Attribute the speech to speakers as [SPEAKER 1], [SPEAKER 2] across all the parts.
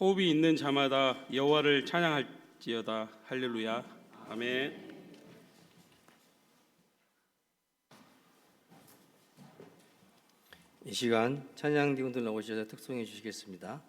[SPEAKER 1] 호흡이 있는 자마다 여호와를 찬양할지어다. 할렐루야. 아멘.
[SPEAKER 2] 이 시간 찬양 디군들 나오셔서 특송해 주시겠습니다.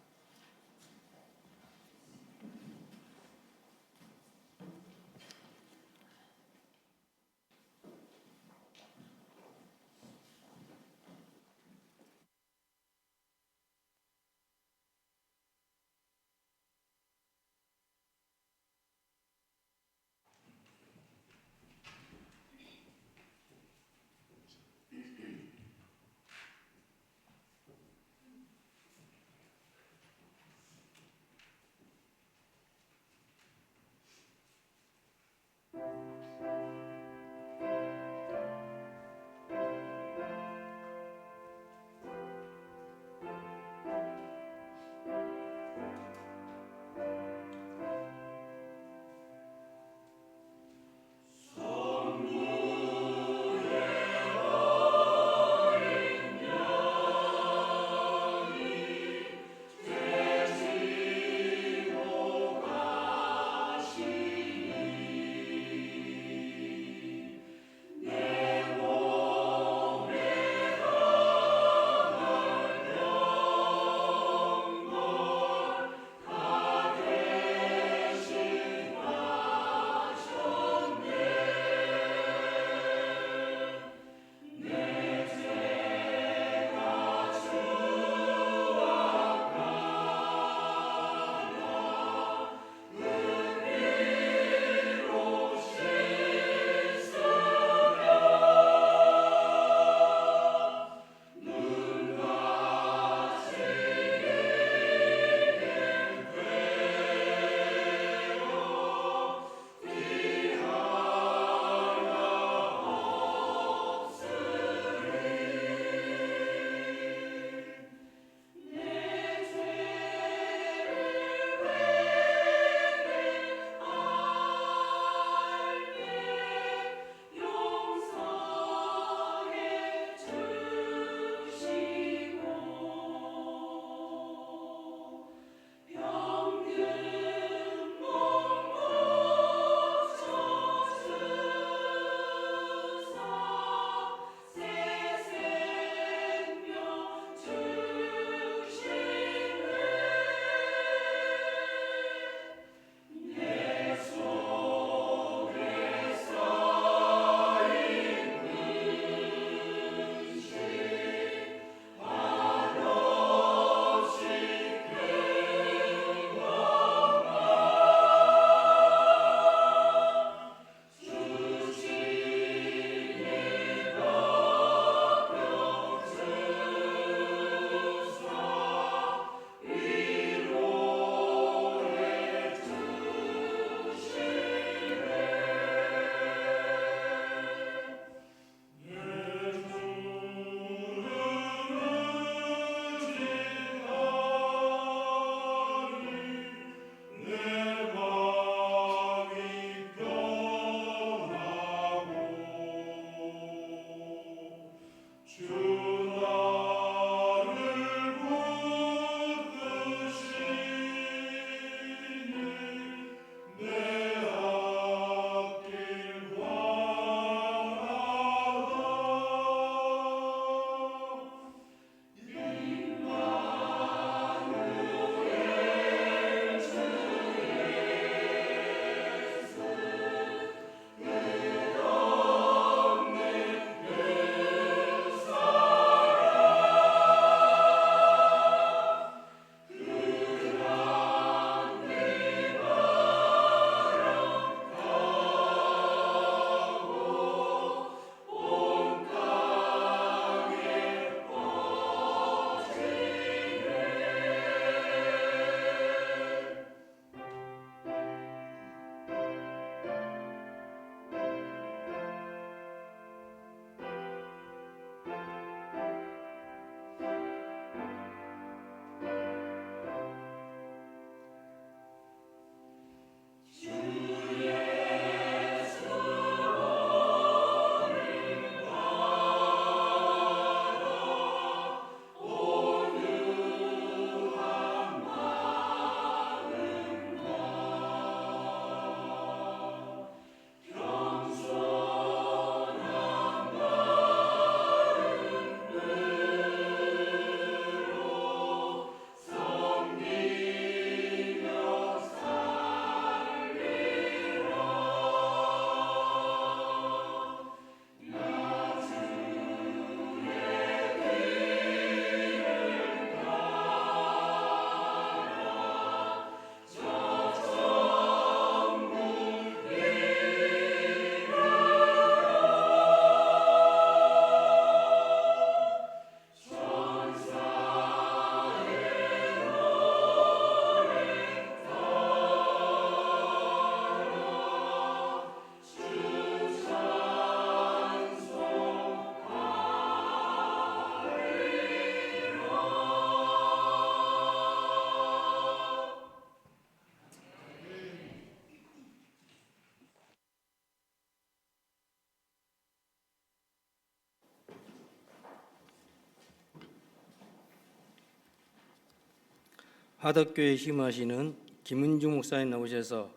[SPEAKER 2] 화덕교회 심하시는 김은중 목사님 나오셔서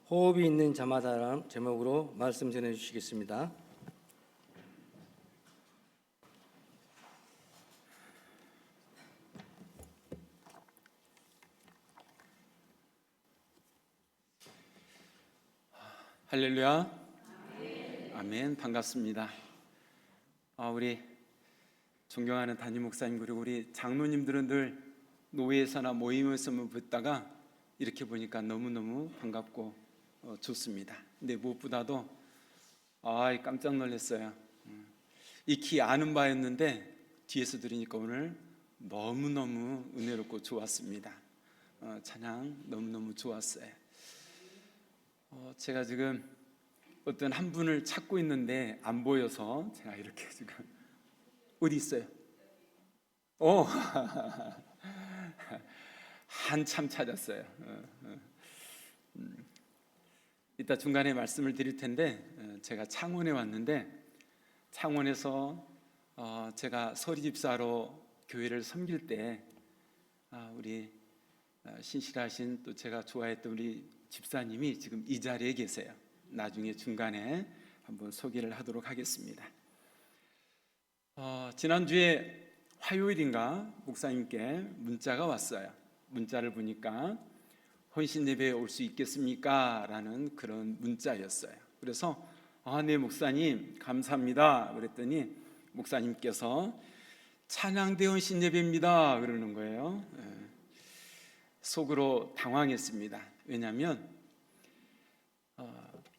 [SPEAKER 2] 호흡이 있는 자마다라는 제목으로 말씀 전해 주시겠습니다.
[SPEAKER 3] 할렐루야. 아멘. 반갑습니다. 우리 존경하는 담임 목사님 그리고 우리 장로님들은 늘 노회에서나 모임에서만 뵙다가 이렇게 보니까 너무너무 반갑고 좋습니다. 근데 무엇보다도 깜짝 놀랐어요. 익히 아는 바였는데 뒤에서 들으니까 오늘 너무너무 은혜롭고 좋았습니다. 찬양 너무너무 좋았어요. 제가 지금 어떤 한 분을 찾고 있는데 안 보여서 제가 이렇게 지금 어디 있어요? 한참 찾았어요. 이따 중간에 말씀을 드릴 텐데 제가 창원에 왔는데 창원에서 제가 서리집사로 교회를 섬길 때 우리 신실하신 또 제가 좋아했던 우리 집사님이 지금 이 자리에 계세요. 나중에 중간에 한번 소개를 하도록 하겠습니다. 지난주에 화요일인가 목사님께 문자가 왔어요. 문자를 보니까 헌신 예배에 올 수 있겠습니까? 라는 그런 문자였어요. 그래서 네 목사님 감사합니다 그랬더니 목사님께서 찬양대 헌신 예배입니다 그러는 거예요. 속으로 당황했습니다. 왜냐하면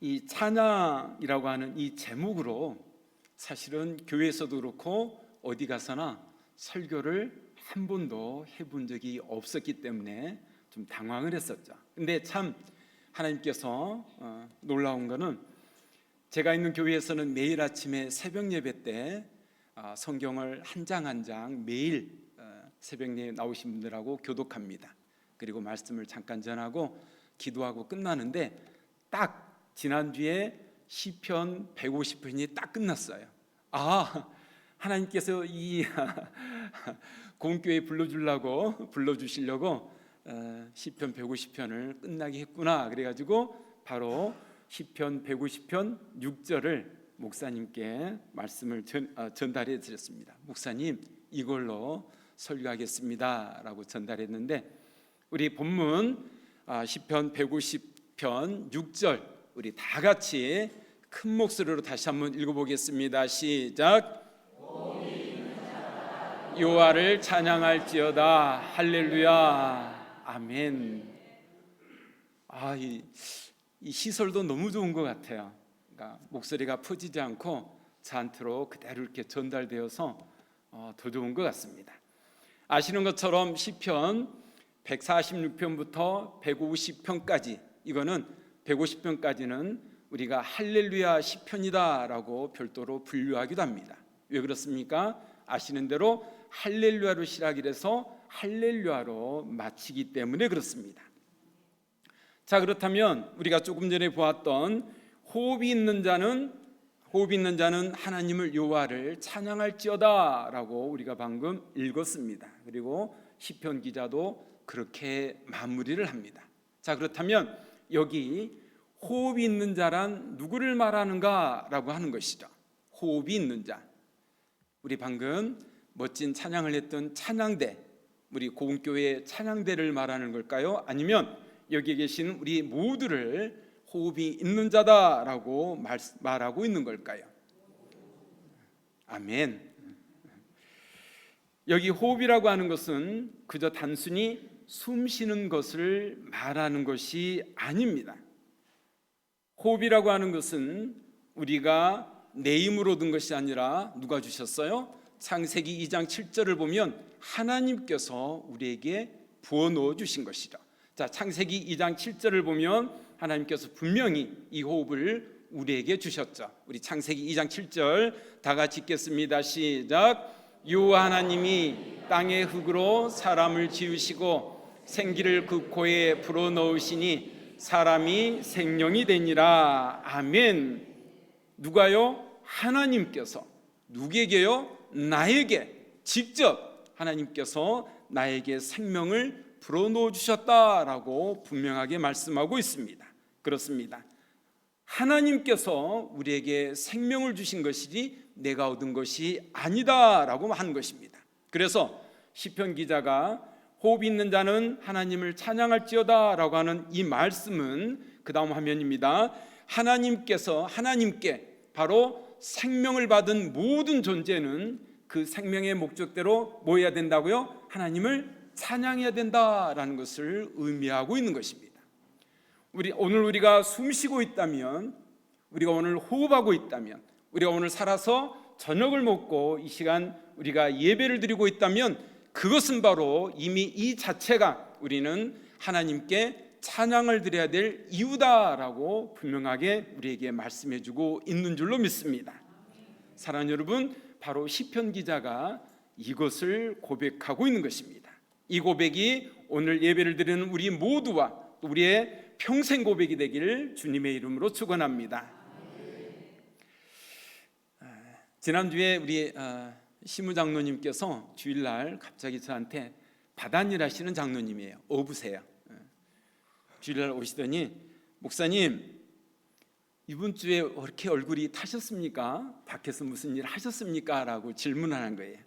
[SPEAKER 3] 이 찬양이라고 하는 이 제목으로 사실은 교회에서도 그렇고 어디 가서나 설교를 한 번도 해본 적이 없었기 때문에 좀 당황을 했었죠. 근데 참 하나님께서 놀라운 거는 제가 있는 교회에서는 매일 아침에 새벽 예배 때 성경을 한 장 한 장 매일 새벽 예배 나오신 분들하고 교독합니다. 그리고 말씀을 잠깐 전하고 기도하고 끝나는데 딱 지난주에 시편 150편이 딱 끝났어요. 하나님께서 이 공교회 불러주시려고 시편 150편을 끝나게 했구나. 그래가지고 바로 시편 150편 6절을 목사님께 말씀을 전달해 드렸습니다. 목사님 이걸로 설교하겠습니다 라고 전달했는데 우리 본문 시편 150편 6절 우리 다 같이 큰 목소리로 다시 한번 읽어보겠습니다. 시작. 여호와를 찬양할지어다. 할렐루야. 아멘. 이 시설도 너무 좋은 것 같아요. 그러니까 목소리가 퍼지지 않고 잔트로 그대로 이렇게 전달되어서 더 좋은 것 같습니다. 아시는 것처럼 시편 146편부터 150편까지 이거는 150편까지는 우리가 할렐루야 시편이다라고 별도로 분류하기도 합니다. 왜 그렇습니까? 아시는 대로 할렐루야로 시작을 해서 할렐루야로 마치기 때문에 그렇습니다. 자, 그렇다면 우리가 조금 전에 보았던 호흡이 있는 자는 하나님을 여호와를 찬양할지어다라고 우리가 방금 읽었습니다. 그리고 시편 기자도 그렇게 마무리를 합니다. 자, 그렇다면 여기 호흡이 있는 자란 누구를 말하는가라고 하는 것이죠. 호흡이 있는 자. 우리 방금 멋진 찬양을 했던 찬양대, 우리 고운교회 찬양대를 말하는 걸까요? 아니면 여기 계신 우리 모두를 호흡이 있는 자다라고 말하고 있는 걸까요? 아멘. 여기 호흡이라고 하는 것은 그저 단순히 숨 쉬는 것을 말하는 것이 아닙니다. 호흡이라고 하는 것은 우리가 내 힘으로 얻은 것이 아니라 누가 주셨어요? 창세기 2장 7절을 보면 하나님께서 우리에게 부어넣어 주신 것이죠. 자, 창세기 2장 7절을 보면 하나님께서 분명히 이 호흡을 우리에게 주셨죠. 우리 창세기 2장 7절 다 같이 읽겠습니다. 시작. 여호와 하나님이 땅의 흙으로 사람을 지으시고 생기를 그 코에 불어넣으시니 사람이 생명이 되니라. 아멘. 누가요? 하나님께서. 누구에게요? 나에게 직접 하나님께서 나에게 생명을 불어넣어 주셨다라고 분명하게 말씀하고 있습니다. 그렇습니다. 하나님께서 우리에게 생명을 주신 것이지 내가 얻은 것이 아니다라고 한 것입니다. 그래서 시편 기자가 호흡 있는 자는 하나님을 찬양할지어다라고 하는 이 말씀은 그 다음 화면입니다. 하나님께 바로 생명을 받은 모든 존재는 그 생명의 목적대로 뭐 해야 된다고요? 하나님을 찬양해야 된다라는 것을 의미하고 있는 것입니다. 오늘 우리가 숨 쉬고 있다면, 우리가 오늘 호흡하고 있다면, 우리가 오늘 살아서 저녁을 먹고 이 시간 우리가 예배를 드리고 있다면 그것은 바로 이미 이 자체가 우리는 하나님께 찬양을 드려야 될 이유다라고 분명하게 우리에게 말씀해주고 있는 줄로 믿습니다. 사랑하는 여러분, 바로 시편 기자가 이것을 고백하고 있는 것입니다. 이 고백이 오늘 예배를 드리는 우리 모두와 또 우리의 평생 고백이 되기를 주님의 이름으로 축원합니다. 지난주에 우리 시무장로님께서 주일날 갑자기 저한테 바닷일 하시는 장로님이에요. 어부세요. 주일날 오시더니 목사님 이번 주에 이렇게 얼굴이 타셨습니까? 밖에서 무슨 일 하셨습니까? 라고 질문하는 거예요.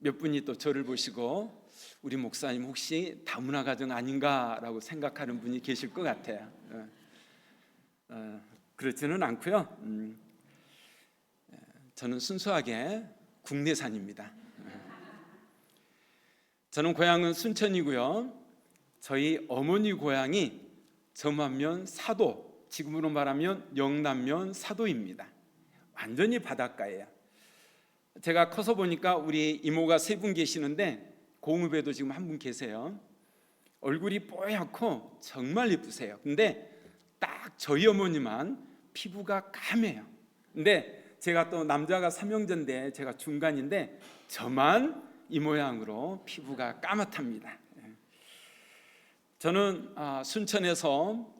[SPEAKER 3] 몇 분이 또 저를 보시고 우리 목사님 혹시 다문화 가정 아닌가? 라고 생각하는 분이 계실 것 같아요. 그렇지는 않고요. 저는 순수하게 국내산입니다. 저는 고향은 순천이고요. 저희 어머니 고향이 점안면 사도, 지금으로 말하면 영남면 사도입니다. 완전히 바닷가예요. 제가 커서 보니까 우리 이모가 3분 계시는데 공읍에도 지금 1분 계세요. 얼굴이 뽀얗고 정말 예쁘세요. 근데 딱 저희 어머니만 피부가 까매요. 근데 제가 또 남자가 3형제인데 제가 중간인데 저만 이 모양으로 피부가 까맣답니다. 저는 순천에서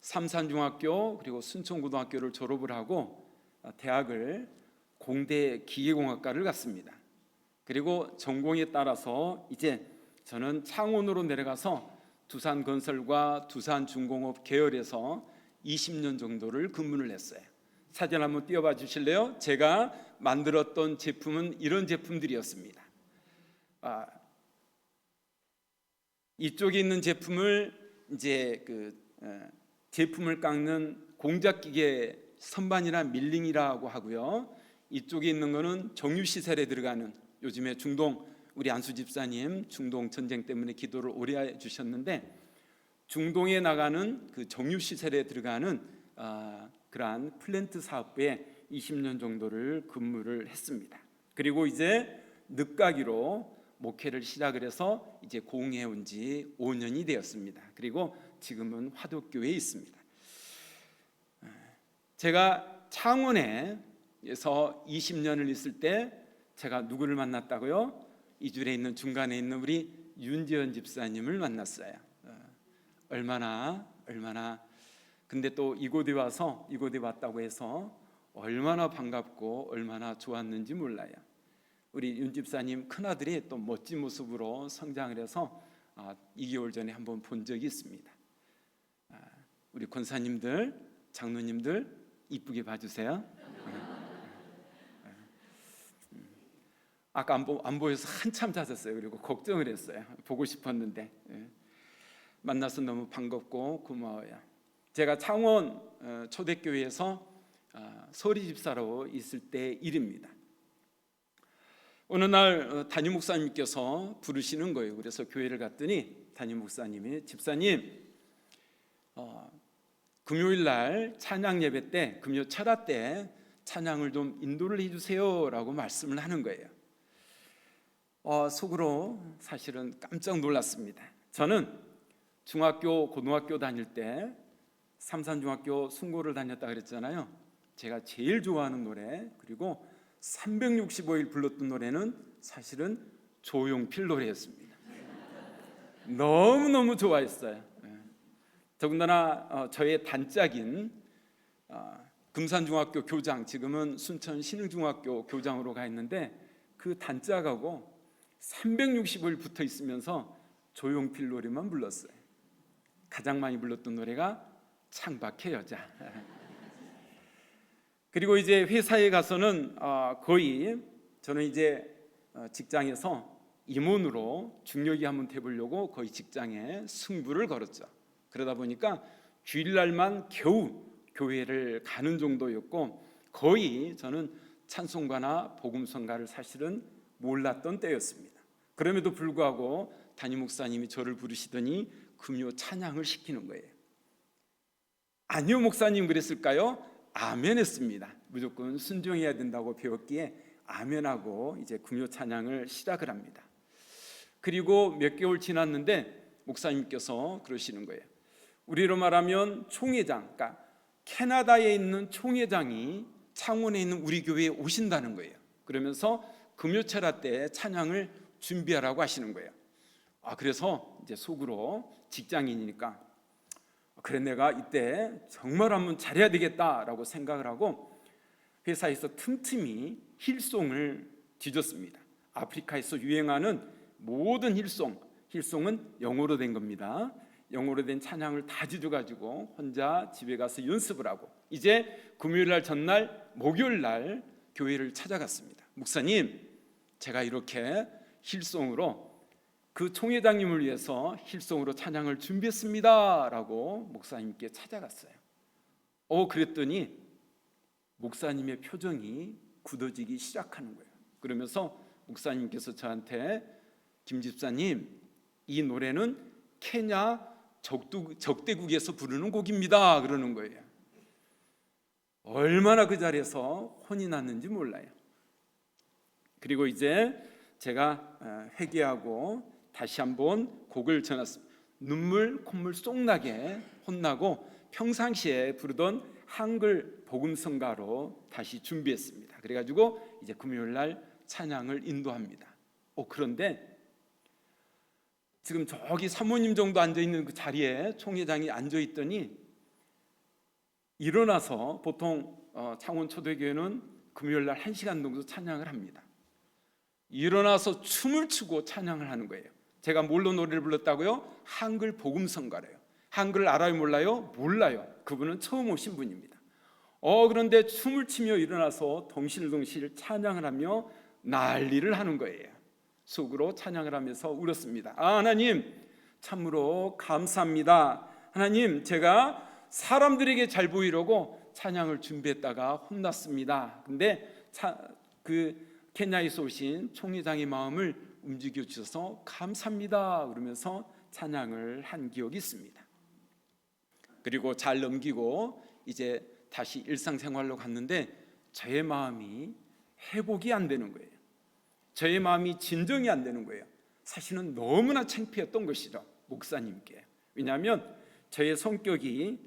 [SPEAKER 3] 삼산중학교 그리고 순천고등학교를 졸업을 하고 대학을 공대 기계공학과를 갔습니다. 그리고 전공에 따라서 이제 저는 창원으로 내려가서 두산건설과 두산중공업 계열에서 20년 정도를 근무를 했어요. 사진 한번 띄워봐 주실래요? 제가 만들었던 제품은 이런 제품들이었습니다. 이쪽에 있는 제품을 이제 제품을 깎는 공작기계 선반이나 밀링이라고 하고요. 이쪽에 있는 거는 정유시설에 들어가는, 요즘에 중동 우리 안수 집사님 중동 전쟁 때문에 기도를 오래 해주셨는데 중동에 나가는 그 정유시설에 들어가는 그러한 플랜트 사업부에 20년 정도를 근무를 했습니다. 그리고 이제 늦가기로 목회를 시작을 해서 이제 공해 온 지 5년이 되었습니다. 그리고 지금은 화덕교회에 있습니다. 제가 창원에서 20년을 있을 때 제가 누구를 만났다고요? 이 줄에 있는 중간에 있는 우리 윤지연 집사님을 만났어요. 얼마나 근데 또 이곳에 왔다고 해서 얼마나 반갑고 얼마나 좋았는지 몰라요. 우리 윤 집사님 큰아들이 또 멋진 모습으로 성장을 해서 2개월 전에 한번 본 적이 있습니다. 우리 권사님들, 장로님들 이쁘게 봐주세요. 아까 안 보여서 한참 잦았어요. 그리고 걱정을 했어요. 보고 싶었는데 만나서 너무 반갑고 고마워요. 제가 창원 초대교회에서 서리 집사로 있을 때 일입니다. 어느 날 담임 목사님께서 부르시는 거예요. 그래서 교회를 갔더니 담임 목사님이 집사님 금요일 날 찬양 예배 때 금요 철야 때 찬양을 좀 인도를 해주세요라고 말씀을 하는 거예요. 속으로 사실은 깜짝 놀랐습니다. 저는 중학교 고등학교 다닐 때 삼산중학교 순고를 다녔다 그랬잖아요. 제가 제일 좋아하는 노래 그리고 365일 불렀던 노래는 사실은 조용필 노래였습니다. 너무너무 좋아했어요. 더군다나 저의 단짝인 금산중학교 교장, 지금은 순천 신흥중학교 교장으로 가 있는데 그 단짝하고 360일 붙어 있으면서 조용필 노래만 불렀어요. 가장 많이 불렀던 노래가 창밖의 여자. 그리고 이제 회사에 가서는 거의 저는 이제 직장에서 임원으로 중요기 한번 해보려고 거의 직장에 승부를 걸었죠. 그러다 보니까 주일날만 겨우 교회를 가는 정도였고 거의 저는 찬송가나 복음성가를 사실은 몰랐던 때였습니다. 그럼에도 불구하고 담임 목사님이 저를 부르시더니 금요 찬양을 시키는 거예요. 아니요 목사님 그랬을까요? 아멘 했습니다. 무조건 순종해야 된다고 배웠기에 아멘하고 이제 금요 찬양을 시작을 합니다. 그리고 몇 개월 지났는데 목사님께서 그러시는 거예요. 우리로 말하면 총회장, 그러니까 캐나다에 있는 총회장이 창원에 있는 우리 교회에 오신다는 거예요. 그러면서 금요철야 때 찬양을 준비하라고 하시는 거예요. 그래서 이제 속으로 직장인이니까 그래 내가 이때 정말 한번 잘해야 되겠다라고 생각을 하고 회사에서 틈틈이 힐송을 뒤졌습니다. 아프리카에서 유행하는 모든 힐송은 영어로 된 겁니다. 영어로 된 찬양을 다 뒤져가지고 혼자 집에 가서 연습을 하고 이제 금요일날 전날 목요일날 교회를 찾아갔습니다. 목사님 제가 이렇게 힐송으로 그 총회장님을 위해서 힐송으로 찬양을 준비했습니다 라고 목사님께 찾아갔어요. 그랬더니 목사님의 표정이 굳어지기 시작하는 거예요. 그러면서 목사님께서 저한테 김 집사님 이 노래는 케냐 적대국에서 부르는 곡입니다 그러는 거예요. 얼마나 그 자리에서 혼이 났는지 몰라요. 그리고 이제 제가 회개하고 다시 한번 곡을 전했습니다. 눈물 콧물 쏙나게 혼나고 평상시에 부르던 한글 복음성가로 다시 준비했습니다. 그래가지고 이제 금요일날 찬양을 인도합니다. 그런데 지금 저기 사모님 정도 앉아있는 그 자리에 총회장이 앉아있더니 일어나서 보통 창원 초대교회는 금요일날 1시간 정도 찬양을 합니다. 일어나서 춤을 추고 찬양을 하는 거예요. 제가 뭘로 노래를 불렀다고요? 한글 복음성가래요. 한글 알아요 몰라요? 몰라요. 그분은 처음 오신 분입니다. 그런데 춤을 추며 일어나서 덩실덩실 찬양을 하며 난리를 하는 거예요. 속으로 찬양을 하면서 울었습니다. 하나님 참으로 감사합니다. 하나님 제가 사람들에게 잘 보이려고 찬양을 준비했다가 혼났습니다. 근데 그 케냐에서 오신 총회장의 마음을 움직여 주셔서 감사합니다 그러면서 찬양을 한 기억이 있습니다. 그리고 잘 넘기고 이제 다시 일상생활로 갔는데 저의 마음이 회복이 안 되는 거예요. 저의 마음이 진정이 안 되는 거예요. 사실은 너무나 창피했던 것이죠, 목사님께. 왜냐하면 저의 성격이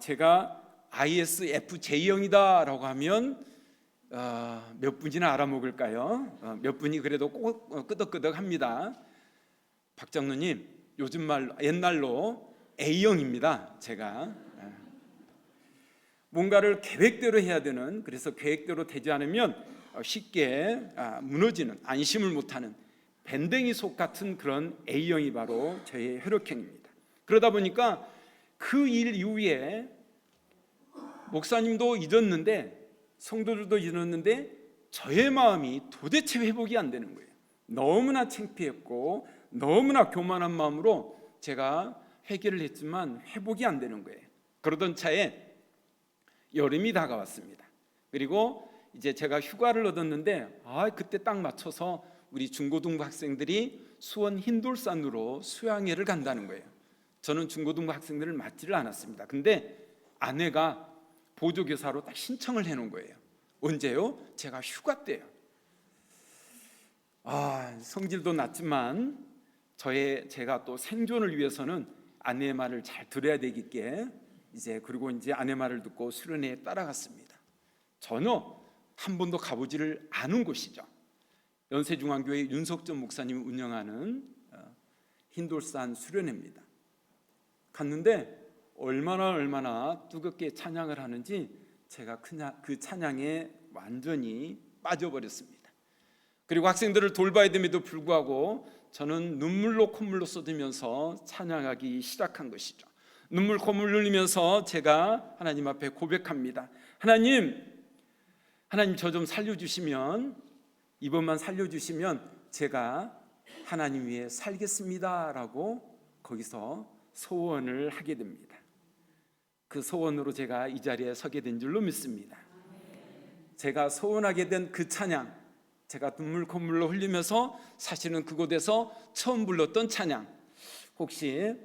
[SPEAKER 3] 제가 ISFJ형이다라고 하면 몇 분이나 알아먹을까요? 몇 분이 그래도 꼭 끄덕끄덕합니다. 박 장로님 요즘 말로 옛날로 A형입니다. 제가 뭔가를 계획대로 해야 되는, 그래서 계획대로 되지 않으면 쉽게 무너지는, 안심을 못하는 밴댕이 속 같은 그런 A형이 바로 저의 혈액형입니다. 그러다 보니까 그 일 이후에 목사님도 잊었는데 성도들도 잊었는데 저의 마음이 도대체 회복이 안 되는 거예요. 너무나 창피했고 너무나 교만한 마음으로 제가 회개를 했지만 회복이 안 되는 거예요. 그러던 차에 여름이 다가왔습니다. 그리고 이제 제가 휴가를 얻었는데 그때 딱 맞춰서 우리 중고등부 학생들이 수원 흰돌산으로 수양회를 간다는 거예요. 저는 중고등부 학생들을 맞지를 않았습니다. 근데 아내가 보조교사로 딱 신청을 해놓은 거예요. 언제요? 제가 휴가 때요. 성질도 낮지만 제가 또 생존을 위해서는 아내의 말을 잘 들어야 되기에 그리고 이제 아내 말을 듣고 수련회에 따라갔습니다. 전혀 한 번도 가보지를 않은 곳이죠. 연세중앙교회 윤석전 목사님이 운영하는 흰돌산 수련회입니다. 갔는데 얼마나 뜨겁게 찬양을 하는지 제가 그 찬양에 완전히 빠져버렸습니다. 그리고 학생들을 돌봐야 됨에도 불구하고 저는 눈물로 콧물로 쏟으면서 찬양하기 시작한 것이죠. 눈물 콧물 흘리면서 제가 하나님 앞에 고백합니다. 하나님 저 좀 살려주시면, 이번만 살려주시면 제가 하나님 위해 살겠습니다 라고 거기서 소원을 하게 됩니다. 그 소원으로 제가 이 자리에 서게 된 줄로 믿습니다. 제가 소원하게 된 그 찬양, 제가 눈물 콧물로 흘리면서 사실은 그곳에서 처음 불렀던 찬양, 혹시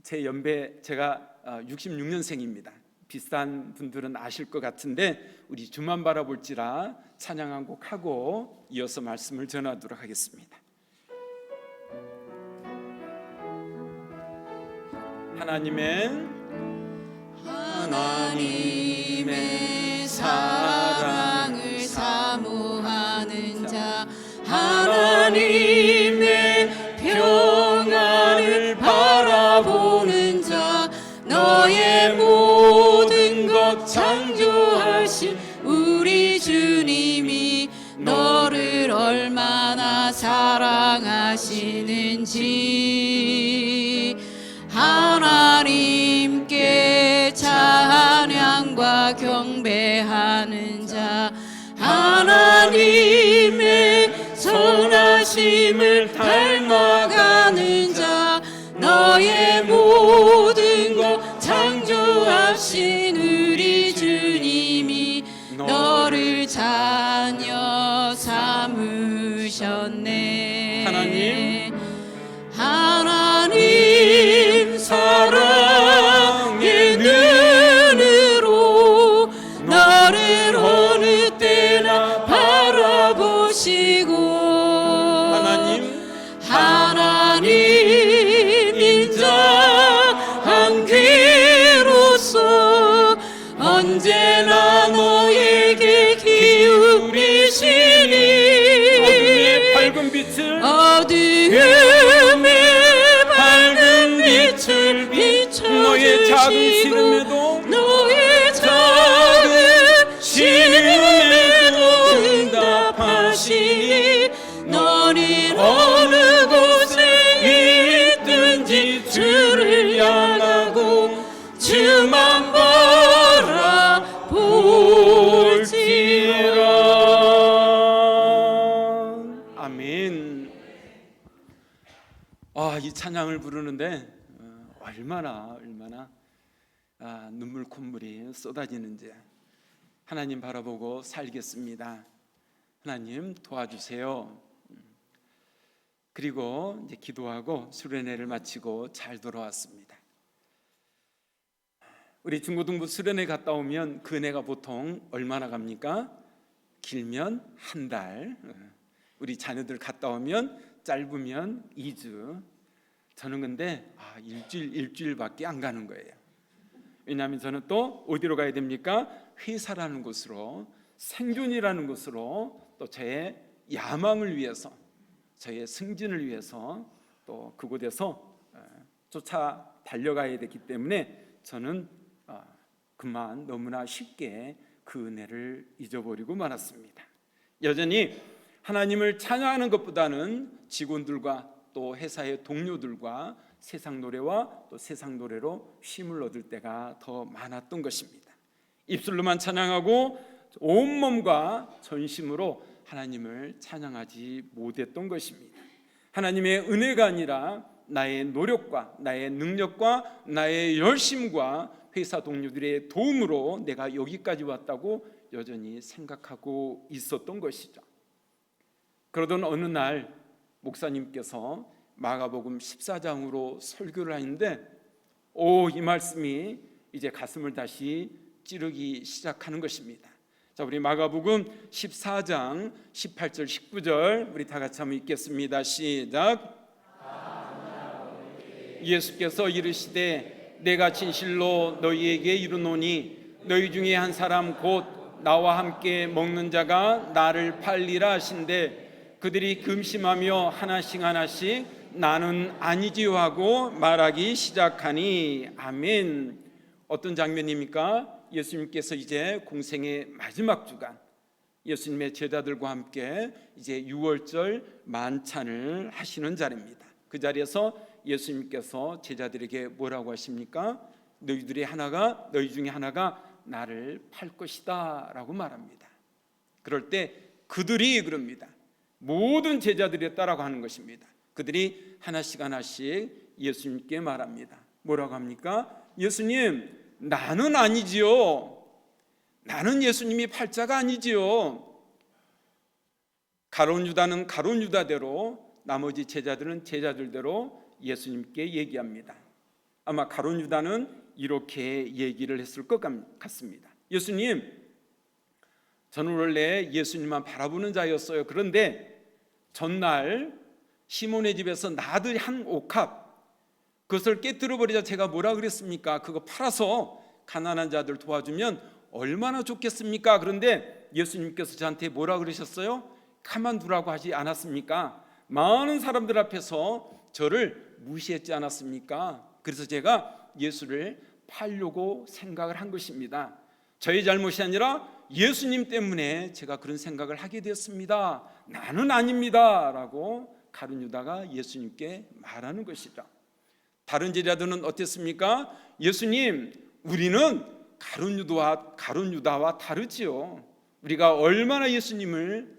[SPEAKER 3] 제 연배, 제가 66년생입니다. 비슷한 분들은 아실 것 같은데 우리 주만 바라볼지라 찬양 한 곡 하고 이어서 말씀을 전하도록 하겠습니다. 하나님의
[SPEAKER 4] 사랑을 사모하는 자, 하나님의 평안을 바라보는 자, 너의 모든 것 창조하신 우리 주님이 너를 얼마나 사랑하시는지 하나님께 찬양과 경배하는 자, 하나님의 선하심을 닮아가는 자, 너의 모든 것 창조하신 우리 주님이 너를 자녀 삼으셨네. 하나님 사랑의 눈으로 너를 어느 때나 바라보시고 하나님 인자한 귀로서 언제나 너에게 기울이시니 어둠의 밝은 빛을 너의 작은 시름에도 응답하시니 너는 어느 곳에 있든지 주를 향하고 주만 바라볼지라. 아멘. 이 찬양을 부르는데 얼마나 눈물 콧물이 쏟아지는지. 하나님 바라보고 살겠습니다. 하나님 도와주세요. 그리고 이제 기도하고 수련회를 마치고 잘 돌아왔습니다. 우리 중고등부 수련회 갔다 오면 그 은혜가 보통 얼마나 갑니까? 길면 한 달, 우리 자녀들 갔다 오면 짧으면 2주. 저는 근데 일주일밖에 안 가는 거예요. 왜냐하면 저는 또 어디로 가야 됩니까? 회사라는 곳으로, 생존이라는 곳으로, 또 저의 야망을 위해서, 저의 승진을 위해서 또 그곳에서 쫓아 달려가야 되기 때문에 저는 그만 너무나 쉽게 그 은혜를 잊어버리고 말았습니다. 여전히 하나님을 찬양하는 것보다는 직원들과 또 회사의 동료들과 세상 노래와 또 세상 노래로 쉼을 얻을 때가 더 많았던 것입니다. 입술로만 찬양하고 온몸과 전심으로 하나님을 찬양하지 못했던 것입니다. 하나님의 은혜가 아니라 나의 노력과 나의 능력과 나의 열심과 회사 동료들의 도움으로 내가 여기까지 왔다고 여전히 생각하고 있었던 것이죠. 그러던 어느 날 목사님께서 마가복음 14장으로 설교를 하는데 이 말씀이 이제 가슴을 다시 찌르기 시작하는 것입니다. 자, 우리 마가복음 14장 18절 19절 우리 다 같이 한번 읽겠습니다. 시작. 예수께서 이르시되 내가 진실로 너희에게 이르노니 너희 중에 한 사람 곧 나와 함께 먹는 자가 나를 팔리라 하신대 그들이 금심하며 하나씩 나는 아니지요 하고 말하기 시작하니. 아멘. 어떤 장면입니까? 예수님께서 이제 공생의 마지막 주간,
[SPEAKER 3] 예수님의 제자들과 함께 이제 유월절 만찬을 하시는 자리입니다. 그 자리에서 예수님께서 제자들에게 뭐라고 하십니까? 너희 중에 하나가 나를 팔 것이다 라고 말합니다. 그럴 때 그들이 그럽니다. 모든 제자들이 따라고 하는 것입니다. 그들이 하나씩 예수님께 말합니다. 뭐라고 합니까? 예수님, 나는 아니지요. 나는 예수님이 팔자가 아니지요. 가룟 유다는 가룟 유다대로, 나머지 제자들은 제자들대로 예수님께 얘기합니다. 아마 가룟 유다는 이렇게 얘기를 했을 것 같습니다. 예수님, 저는 원래 예수님만 바라보는 자였어요. 그런데 전날 시몬의 집에서 나들 한 옥합, 그것을 깨뜨려 버리자 제가 뭐라 그랬습니까? 그거 팔아서 가난한 자들 도와주면 얼마나 좋겠습니까? 그런데 예수님께서 저한테 뭐라 그러셨어요? 가만두라고 하지 않았습니까? 많은 사람들 앞에서 저를 무시했지 않았습니까? 그래서 제가 예수를 팔려고 생각을 한 것입니다. 저의 잘못이 아니라 예수님 때문에 제가 그런 생각을 하게 되었습니다. 나는 아닙니다 라고 가룟 유다가 예수님께 말하는 것이죠. 다른 제자들은 어땠습니까? 예수님, 우리는 가룟 유다와 다르지요. 우리가 얼마나 예수님을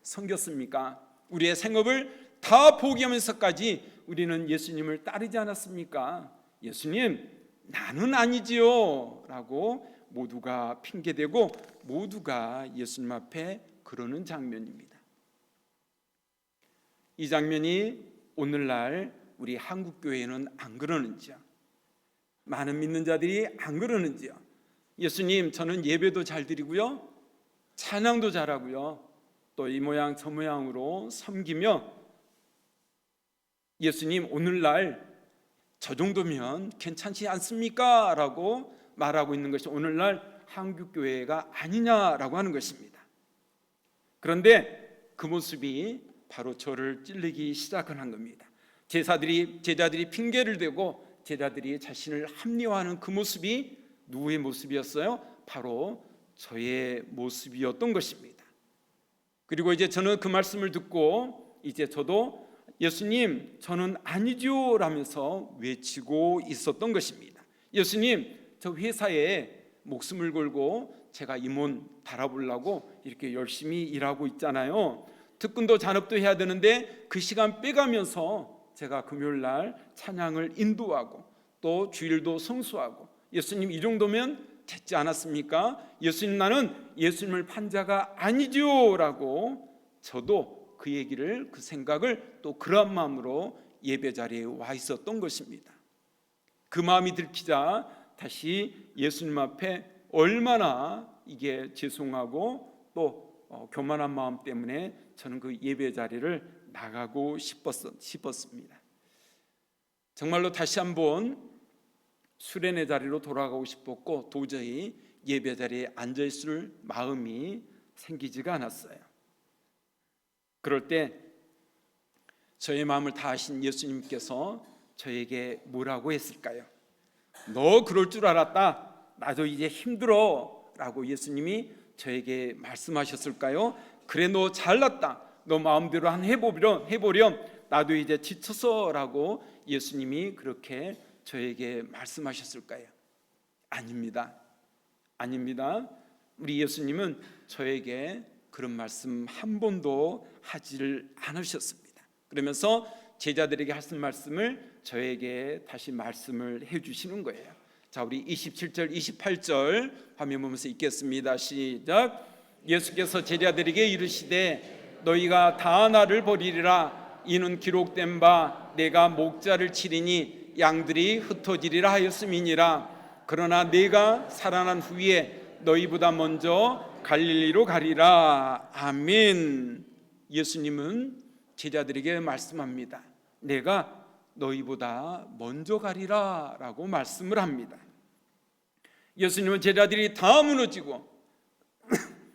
[SPEAKER 3] 섬겼습니까? 우리의 생업을 다 포기하면서까지 우리는 예수님을 따르지 않았습니까? 예수님, 나는 아니지요 라고 모두가 핑계대고 모두가 예수님 앞에 그러는 장면입니다. 이 장면이 오늘날 우리 한국교회는 안 그러는지요? 많은 믿는 자들이 안 그러는지요? 예수님, 저는 예배도 잘 드리고요, 찬양도 잘하고요, 또 이 모양 저 모양으로 섬기며 예수님, 오늘날 저 정도면 괜찮지 않습니까? 라고 말하고 있는 것이 오늘날 한국교회가 아니냐라고 하는 것입니다. 그런데 그 모습이 바로 저를 찔리기 시작한 겁니다. 제자들이 핑계를 대고 제자들이 자신을 합리화하는 그 모습이 누구의 모습이었어요? 바로 저의 모습이었던 것입니다. 그리고 이제 저는 그 말씀을 듣고 이제 저도 예수님, 저는 아니죠 라면서 외치고 있었던 것입니다. 예수님, 저 회사에 목숨을 걸고 제가 임원 달아보려고 이렇게 열심히 일하고 있잖아요. 특근도 잔업도 해야 되는데 그 시간 빼가면서 제가 금요일날 찬양을 인도하고 또 주일도 성수하고, 예수님, 이 정도면 됐지 않았습니까? 예수님, 나는 예수님을 판 자가 아니죠 라고 저도 그 얘기를, 그 생각을 또 그런 마음으로 예배 자리에 와 있었던 것입니다. 그 마음이 들키자 다시 예수님 앞에 얼마나 이게 죄송하고 또 교만한 마음 때문에 저는 그 예배 자리를 나가고 싶었습니다. 정말로 다시 한번 수련의 자리로 돌아가고 싶었고 도저히 예배 자리에 앉아있을 마음이 생기지가 않았어요. 그럴 때 저의 마음을 다 아신 예수님께서 저에게 뭐라고 했을까요? 너 그럴 줄 알았다, 나도 이제 힘들어 라고 예수님이 저에게 말씀하셨을까요? 그래, 너 잘났다, 너 마음대로 해보렴, 나도 이제 지쳤어 라고 예수님이 그렇게 저에게 말씀하셨을까요? 아닙니다. 우리 예수님은 저에게 그런 말씀 한 번도 하지를 않으셨습니다. 그러면서 제자들에게 하신 말씀을 저에게 다시 말씀을 해주시는 거예요. 자, 우리 27절 28절 화면 보면서 읽겠습니다. 시작. 예수께서 제자들에게 이르시되 너희가 다 나를 버리리라. 이는 기록된 바 내가 목자를 치리니 양들이 흩어지리라 하였음이니라. 그러나 내가 살아난 후에 너희보다 먼저 갈릴리로 가리라. 아멘. 예수님은 제자들에게 말씀합니다. 내가 너희보다 먼저 가리라 라고 말씀을 합니다. 예수님은 제자들이 다 무너지고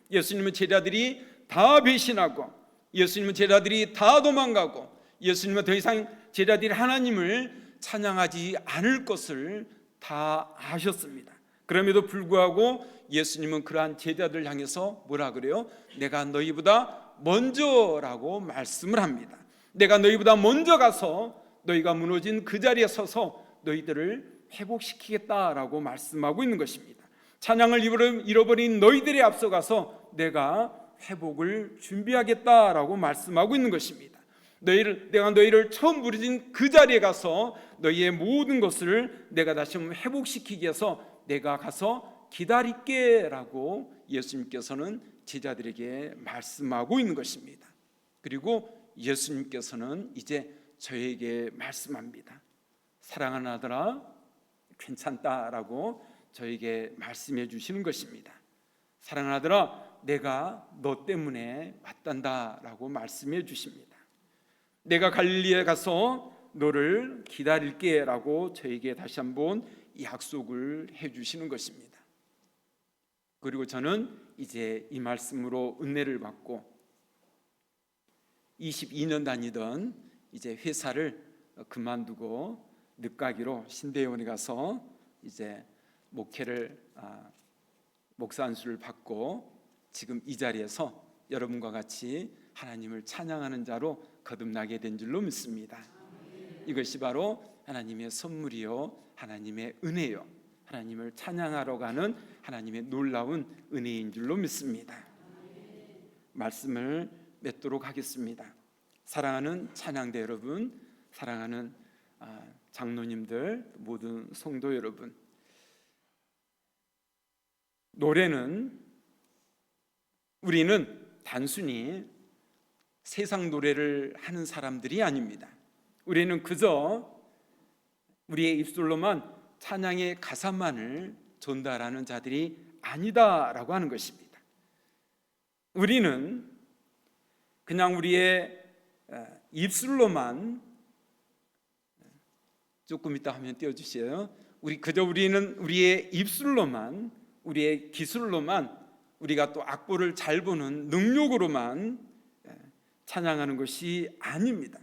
[SPEAKER 3] 예수님은 제자들이 다 배신하고 예수님은 제자들이 다 도망가고 예수님은 더 이상 제자들이 하나님을 찬양하지 않을 것을 다 아셨습니다. 그럼에도 불구하고 예수님은 그러한 제자들 향해서 뭐라 그래요? 내가 너희보다 먼저라고 말씀을 합니다. 내가 너희보다 먼저 가서 너희가 무너진 그 자리에 서서 너희들을 회복시키겠다라고 말씀하고 있는 것입니다. 찬양을 잃어버린 너희들에 앞서가서 내가 회복을 준비하겠다라고 말씀하고 있는 것입니다. 내가 너희를 처음 부르신 그 자리에 가서 너희의 모든 것을 내가 다시 한번 회복시키기 위해서 내가 가서 기다릴게 라고 예수님께서는 제자들에게 말씀하고 있는 것입니다. 그리고 예수님께서는 이제 저에게 말씀합니다. 사랑하는 아들아, 괜찮다라고 저에게 말씀해 주시는 것입니다. 사랑하는 아들아, 내가 너 때문에 왔단다라고 말씀해 주십니다. 내가 갈릴리에 가서 너를 기다릴게 라고 저에게 다시 한번 약속을 해 주시는 것입니다. 그리고 저는 이제 이 말씀으로 은혜를 받고 22년 다니던 이제 회사를 그만두고 늦가기로 신대원에 가서 이제 목사 안수를 받고 지금 이 자리에서 여러분과 같이 하나님을 찬양하는 자로 거듭나게 된 줄로 믿습니다. 이것이 바로 하나님의 선물이요, 하나님의 은혜요, 하나님을 찬양하러 가는 하나님의 놀라운 은혜인 줄로 믿습니다. 말씀을 맺도록 하겠습니다. 사랑하는 찬양대 여러분, 사랑하는 장로님들, 모든 성도 여러분, 우리는 단순히 세상 노래를 하는 사람들이 아닙니다. 우리는 그저 우리의 입술로만 찬양의 가사만을 전달하는 자들이 아니다라고 하는 것입니다. 우리는 그냥 우리의 입술로만, 조금 이따 화면 띄워주세요. 우리는 우리의 입술로만, 우리의 기술로만, 우리가 또 악보를 잘 보는 능력으로만 찬양하는 것이 아닙니다.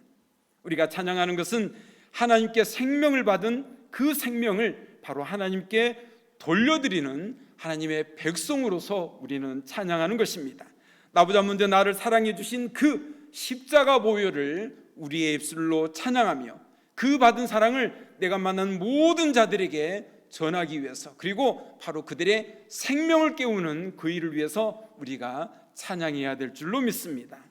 [SPEAKER 3] 우리가 찬양하는 것은 하나님께 생명을 받은 그 생명을 바로 하나님께 돌려드리는 하나님의 백성으로서 우리는 찬양하는 것입니다. 나보다 먼저 나를 사랑해 주신 그 십자가 보혈을 우리의 입술로 찬양하며 그 받은 사랑을 내가 만난 모든 자들에게 전하기 위해서, 그리고 바로 그들의 생명을 깨우는 그 일을 위해서 우리가 찬양해야 될 줄로 믿습니다.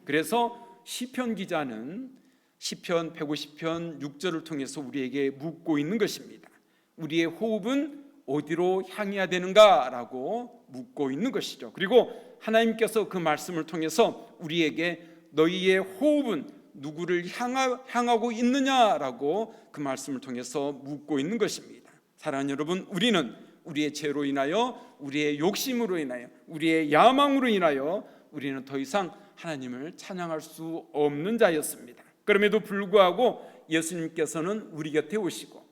[SPEAKER 3] 그래서 시편 기자는 시편 150편 6절을 통해서 우리에게 묻고 있는 것입니다. 우리의 호흡은 어디로 향해야 되는가라고 묻고 있는 것이죠. 그리고 하나님께서 그 말씀을 통해서 우리에게 너희의 호흡은 누구를 향하고 있느냐라고 그 말씀을 통해서 묻고 있는 것입니다. 사랑하는 여러분, 우리는 우리의 죄로 인하여, 우리의 욕심으로 인하여, 우리의 야망으로 인하여 우리는 더 이상 하나님을 찬양할 수 없는 자였습니다. 그럼에도 불구하고 예수님께서는 우리 곁에 오시고,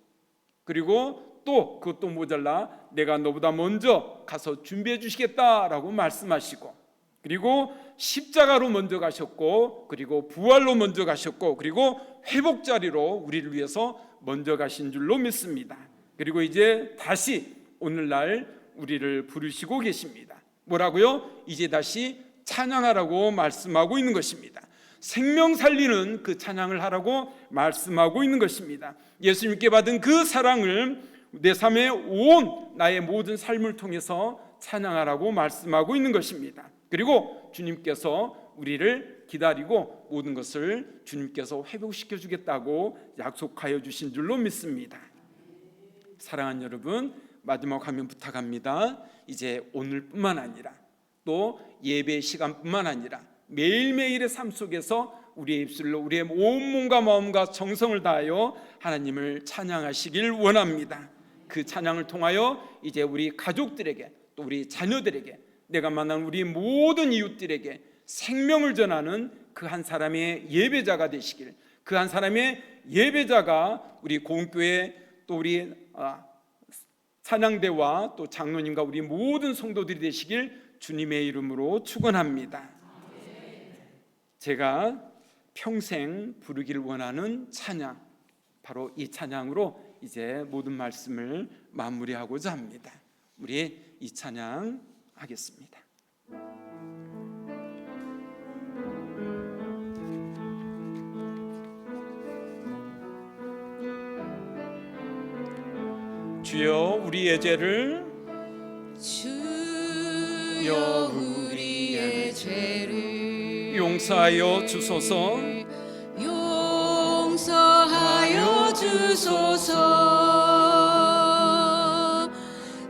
[SPEAKER 3] 그리고 또 그것도 모자라 내가 너보다 먼저 가서 준비해 주시겠다라고 말씀하시고, 그리고 십자가로 먼저 가셨고, 그리고 부활로 먼저 가셨고, 그리고 회복 자리로 우리를 위해서 먼저 가신 줄로 믿습니다. 그리고 이제 다시 오늘날 우리를 부르시고 계십니다. 뭐라고요? 이제 다시 찬양하라고 말씀하고 있는 것입니다. 생명 살리는 그 찬양을 하라고 말씀하고 있는 것입니다. 예수님께 받은 그 사랑을 내 삶의 온 나의 모든 삶을 통해서 찬양하라고 말씀하고 있는 것입니다. 그리고 주님께서 우리를 기다리고 모든 것을 주님께서 회복시켜 주겠다고 약속하여 주신 줄로 믿습니다. 사랑하는 여러분, 마지막 화면 부탁합니다. 이제 오늘뿐만 아니라 또 예배 시간뿐만 아니라 매일매일의 삶 속에서 우리의 입술로 우리의 온 몸과 마음과 정성을 다하여 하나님을 찬양하시길 원합니다. 그 찬양을 통하여 이제 우리 가족들에게, 또 우리 자녀들에게, 내가 만난 우리 모든 이웃들에게 생명을 전하는 그 한 사람의 예배자가 되시길, 그 한 사람의 예배자가 우리 고은교회 또 우리 찬양대와 또 장로님과 우리 모든 성도들이 되시길 주님의 이름으로 축원합니다. 제가 평생 부르기를 원하는 찬양, 바로 이 찬양으로 이제 모든 말씀을 마무리하고자 합니다. 우리 이 찬양 하겠습니다. 주여 우리의 죄를
[SPEAKER 5] 주여 우리의 죄를
[SPEAKER 3] 용서하여 주소서.
[SPEAKER 5] 용서하여 주소서.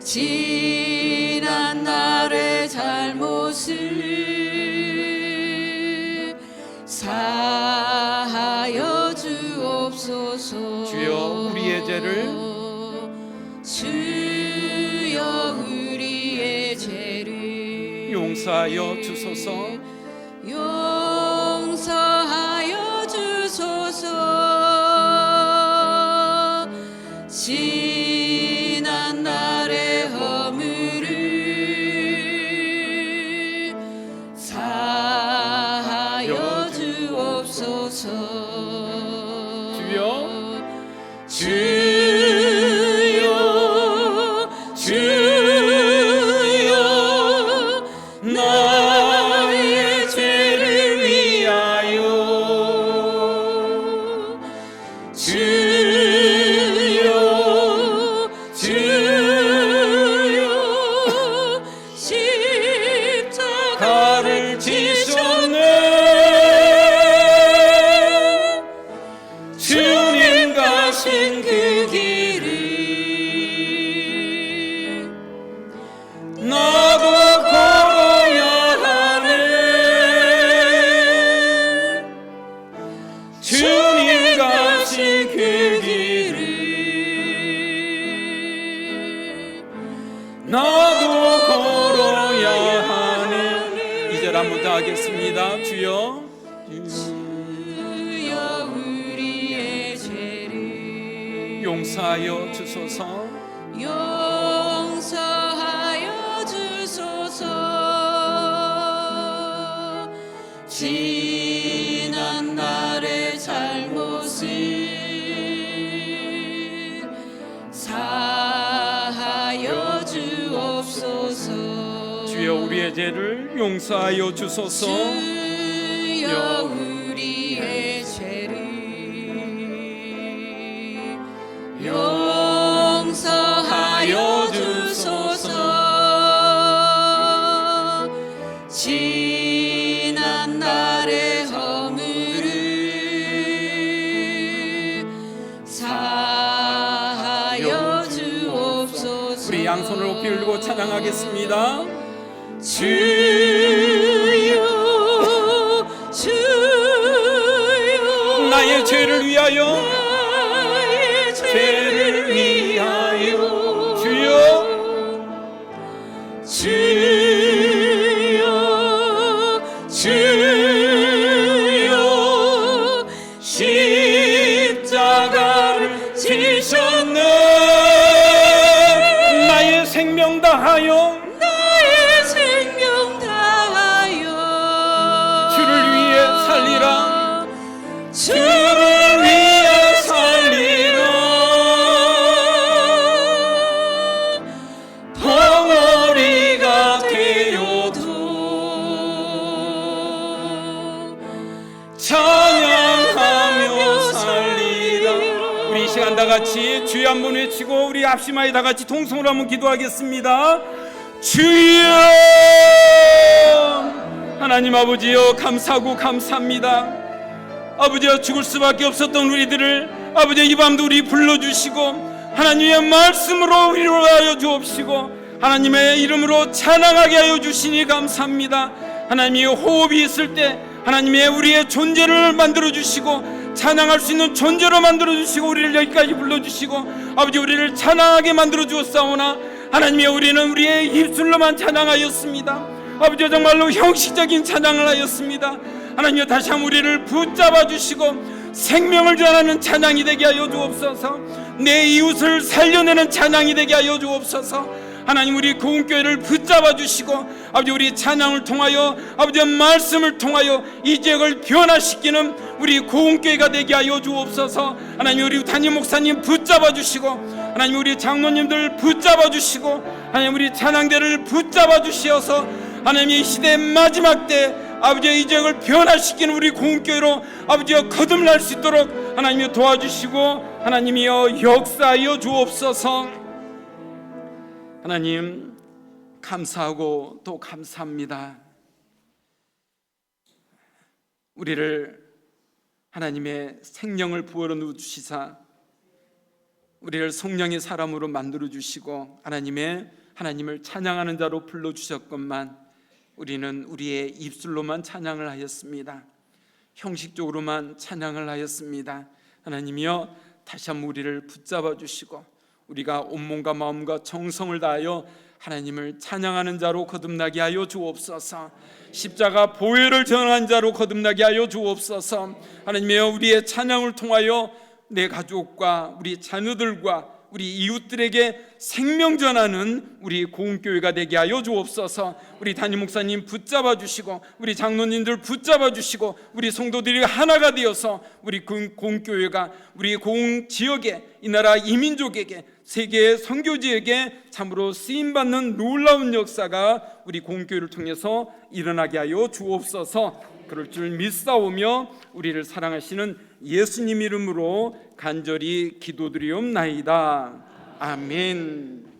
[SPEAKER 5] 지난 날의 잘못을 사하여 주옵소서.
[SPEAKER 3] 주여 우리의 죄를
[SPEAKER 5] 주여 우리의 죄를
[SPEAKER 3] 용서하여 주소서.
[SPEAKER 5] 용서하여 주소서. 지난 날의 허물을 사하여 주옵소서.
[SPEAKER 3] 주여
[SPEAKER 5] 주여 나의 죄를 위하여 주여 십자가를 지셨네. 주님 가신 그 길을 나도 걸어야 하네. 주님 가신 그 길을 나도 걸어야 하네.
[SPEAKER 3] 이절 한번 더 하겠습니다. 주여
[SPEAKER 5] 주여 우리의 죄를
[SPEAKER 3] 용서하여 주소서.
[SPEAKER 5] 용서하여 주소서. 지난 날의 잘못을 사하여 주옵소서.
[SPEAKER 3] 주여 우리의 죄를 용서하여 주소서.
[SPEAKER 5] 주여 우리의 죄를 용서하여 주소서. 지난 날의 허물을 사하여 주옵소서.
[SPEAKER 3] 우리 양손을 높이 들고 찬양하겠습니다.
[SPEAKER 5] 주여
[SPEAKER 3] 나의 죄를 위하여
[SPEAKER 5] 나의 죄를 위하여
[SPEAKER 3] 주여
[SPEAKER 5] 주여 십자가를 지셨네.
[SPEAKER 3] 나의 생명 다하여
[SPEAKER 5] 나의 생명 다하여
[SPEAKER 3] 주를 위해 살리라.
[SPEAKER 5] 주를 위해 살리라. 벙어리가 되어도 찬양하며 살리라.
[SPEAKER 3] 우리 이 시간 다 같이 주여 한번 외치고 우리 합심하여 다 같이 통성으로 한번 기도하겠습니다. 주여 하나님 아버지여 감사하고 감사합니다. 아버지여 죽을 수밖에 없었던 우리들을 아버지여 이 밤도 우리 불러주시고 하나님의 말씀으로 우리를 하여 주옵시고 하나님의 이름으로 찬양하게 하여 주시니 감사합니다. 하나님의 호흡이 있을 때 하나님의 우리의 존재를 만들어주시고 찬양할 수 있는 존재로 만들어주시고 우리를 여기까지 불러주시고 아버지 우리를 찬양하게 만들어주었사오나 하나님의 우리는 우리의 입술로만 찬양하였습니다. 아버지 정말로 형식적인 찬양을 하였습니다. 하나님 다시 한번 우리를 붙잡아 주시고 생명을 전하는 찬양이 되게 하여 주옵소서. 내 이웃을 살려내는 찬양이 되게 하여 주옵소서. 하나님 우리 고운교회를 붙잡아 주시고 아버지 우리 찬양을 통하여 아버지의 말씀을 통하여 이 지역을 변화시키는 우리 고운교회가 되게 하여 주옵소서. 하나님 우리 담임 목사님 붙잡아 주시고 하나님 우리 장로님들 붙잡아 주시고 하나님 우리 찬양대를 붙잡아 주시어서 하나님 이 시대의 마지막 때 아버지의 이 지역을 변화시키는 우리 공교회로 아버지여 거듭날 수 있도록 하나님이 도와주시고 하나님이여 역사하여 주옵소서. 하나님 감사하고 또 감사합니다. 우리를 하나님의 생명을 부어넣어 주시사 우리를 성령의 사람으로 만들어 주시고 하나님을 찬양하는 자로 불러 주셨건만 우리는 우리의 입술로만 찬양을 하였습니다. 형식적으로만 찬양을 하였습니다. 하나님이여 다시 한번 우리를 붙잡아 주시고 우리가 온몸과 마음과 정성을 다하여 하나님을 찬양하는 자로 거듭나게 하여 주옵소서. 십자가 보혈을 전한 자로 거듭나게 하여 주옵소서. 하나님이여 우리의 찬양을 통하여 내 가족과 우리 자녀들과 우리 이웃들에게 생명 전하는 우리 공교회가 되게 하여 주옵소서. 우리 담임 목사님 붙잡아 주시고 우리 장로님들 붙잡아 주시고 우리 성도들이 하나가 되어서 우리 공교회가 우리 공지역에 이 나라 이민족에게 세계의 선교지에게 참으로 쓰임받는 놀라운 역사가 우리 공교회를 통해서 일어나게 하여 주옵소서. 그럴 줄 믿사오며 우리를 사랑하시는 예수님 이름으로 간절히 기도드리옵나이다. 아멘.